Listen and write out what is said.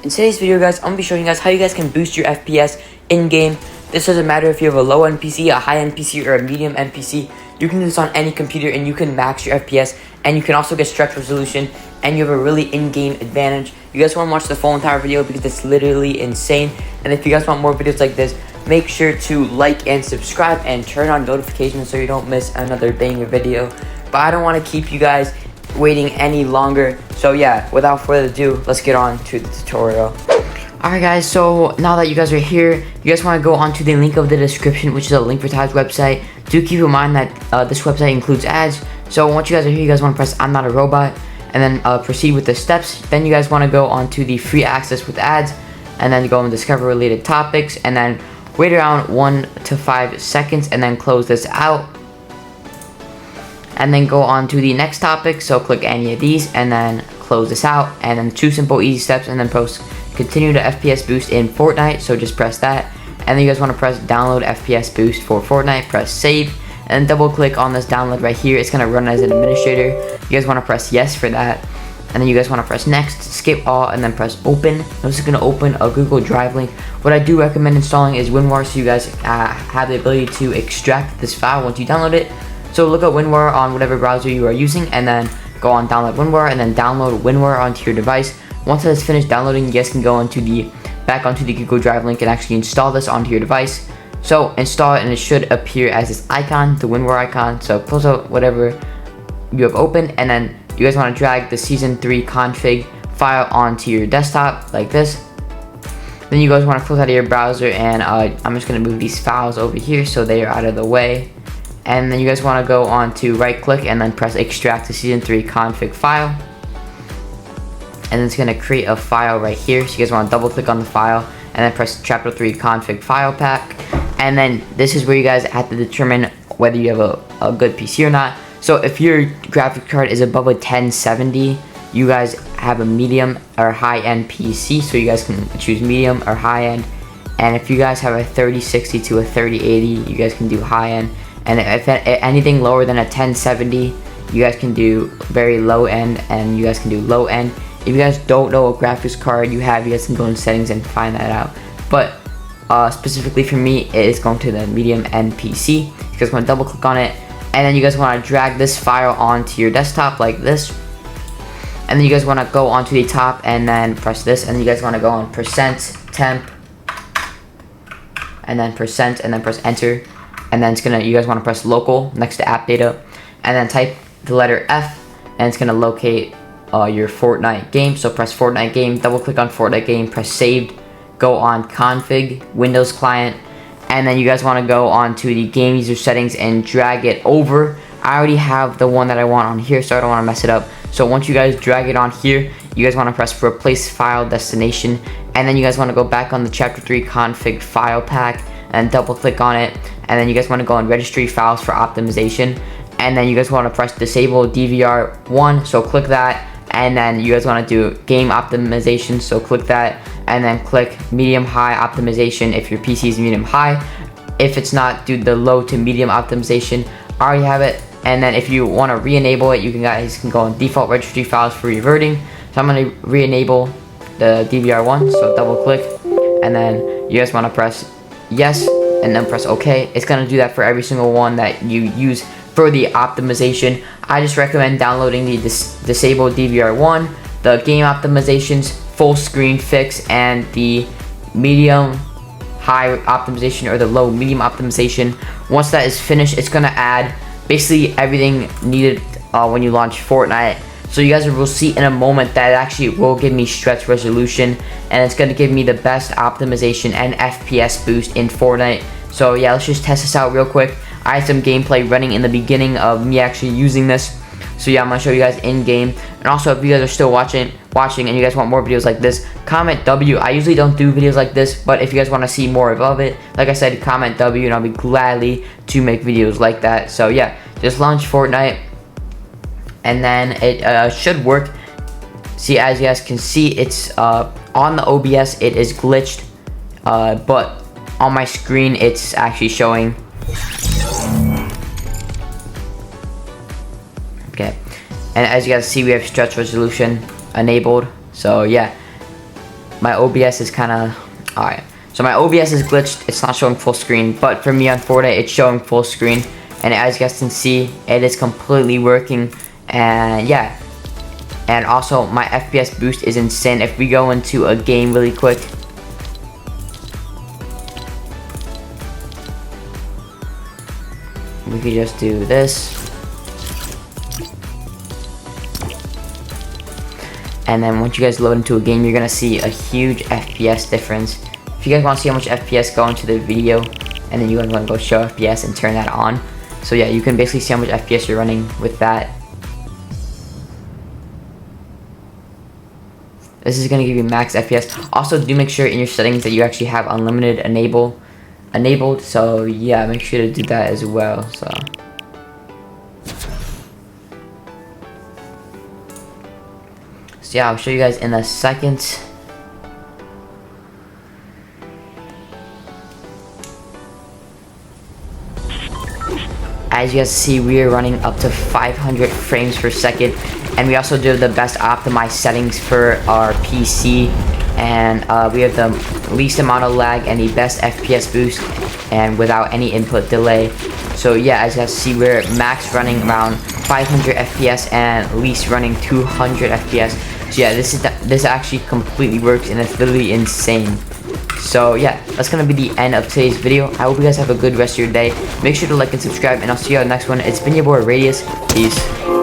In today's video, guys, I'm going to be showing you guys how you guys can boost your FPS in-game. This doesn't matter if you have a low-end PC, a high-end PC, or a medium-end PC. You can do this on any computer and you can max your FPS, and you can also get stretch resolution, and you have a really in-game advantage. You guys want to watch the full entire video because it's literally insane. And if you guys want more videos like this, make sure to like and subscribe and turn on notifications so you don't miss another banger video. But I don't want to keep you guys waiting any longer, so yeah, without further ado, let's get on to the tutorial. Alright guys, so now that you guys are here, you guys want to go onto the link of the description, which is a link for Ty's website. Do keep in mind that this website includes ads, so once you guys are here, you guys want to press I'm not a robot, and then proceed with the steps. Then you guys want to go onto the free access with ads, and then go and discover related topics, and then wait around 1 to 5 seconds, and then close this out. And then go on to the next topic, so click any of these and then close this out, and then 2 simple easy steps, and then post continue to FPS boost in Fortnite, so just press that. And then you guys want to press download FPS boost for Fortnite, press save, and then double click on this download right here. It's going to run as an administrator. You guys want to press yes for that, and then you guys want to press next, skip all, and then press open. This is going to open a Google Drive link. What I do recommend installing is WinRAR, so you guys have the ability to extract this file once you download it. So look up WinRAR on whatever browser you are using, and then go on download WinRAR, and then download WinRAR onto your device. Once that's finished downloading, you guys can go back onto the Google Drive link and actually install this onto your device. So install it, and it should appear as this icon, the WinRAR icon. So close out whatever you have open, and then you guys want to drag the season 3 config file onto your desktop like this. Then you guys want to close out of your browser, and I'm just going to move these files over here so they are out of the way. And then you guys want to go on to right click and then press extract to season 3 config file, and it's going to create a file right here. So you guys want to double click on the file and then press chapter 3 config file pack, and then this is where you guys have to determine whether you have a good PC or not. So if your graphics card is above a 1070, you guys have a medium or high-end PC, so you guys can choose medium or high-end. And if you guys have a 3060 to a 3080, you guys can do high-end. And if anything lower than a 1070, you guys can do very low end, and you guys can do low end. If you guys don't know what graphics card you have, you guys can go in settings and find that out. But specifically for me, it is going to the medium end PC. You guys want to double click on it, and then you guys want to drag this file onto your desktop like this. And then you guys want to go onto the top and then press this, and you guys want to go on %temp, and then %, and then press enter. And then you guys want to press local next to app data, and then type the letter F, and it's gonna locate your Fortnite game. So press Fortnite game, double click on Fortnite game, press saved, go on config, Windows client, and then you guys want to go on to the game user settings and drag it over. I already have the one that I want on here, so I don't want to mess it up. So once you guys drag it on here, you guys want to press replace file destination, and then you guys want to go back on the chapter 3 config file pack and double click on it, and then you guys want to go on registry files for optimization, and then you guys want to press disable DVR1, so click that, and then you guys want to do game optimization, so click that, and then click medium high optimization if your PC is medium high. If it's not, do the low to medium optimization. I already have it. And then if you want to re-enable it, you guys can go on default registry files for reverting. So I'm going to re-enable the DVR1, so double click, and then you guys want to press yes, and then press OK. It's going to do that for every single one that you use for the optimization. I just recommend downloading the disable DVR1, the game optimizations, full screen fix, and the medium high optimization or the low medium optimization. Once that is finished, it's going to add basically everything needed when you launch Fortnite. So you guys will see in a moment that it actually will give me stretch resolution, and it's going to give me the best optimization and FPS boost in Fortnite. So yeah, let's just test this out real quick. I had some gameplay running in the beginning of me actually using this. So yeah, I'm going to show you guys in game. And also, if you guys are still watching and you guys want more videos like this, comment W. I usually don't do videos like this, but if you guys want to see more of it, like I said, comment W, and I'll be gladly to make videos like that. So yeah, just launch Fortnite, and then it should work. See, as you guys can see, it's on the OBS it is glitched, but on my screen it's actually showing. Okay, and as you guys see, we have stretch resolution enabled. So yeah, my OBS is kind of alright. So my OBS is glitched. It's not showing full screen, but for me on Fortnite, it's showing full screen. And as you guys can see, it is completely working. And yeah. And also, my FPS boost is insane. If we go into a game really quick, we could just do this. And then once you guys load into a game, you're gonna see a huge FPS difference. If you guys want to see how much FPS, go into the video, and then you guys want to go show FPS and turn that on. So yeah, you can basically see how much FPS you're running with that. This is gonna give you max FPS. Also, do make sure in your settings that you actually have unlimited enabled. So yeah, make sure to do that as well. So yeah, I'll show you guys in a second. As you guys see, we are running up to 500 frames per second, and we also do the best optimized settings for our PC, and we have the least amount of lag and the best FPS boost, and without any input delay. So yeah, as you guys see, we're max running around 500 FPS and least running 200 FPS. So yeah, this actually completely works, and it's literally insane. So yeah, that's gonna be the end of today's video. I hope you guys have a good rest of your day. Make sure to like and subscribe, and I'll see you on the next one. It's been your boy Radius. Peace.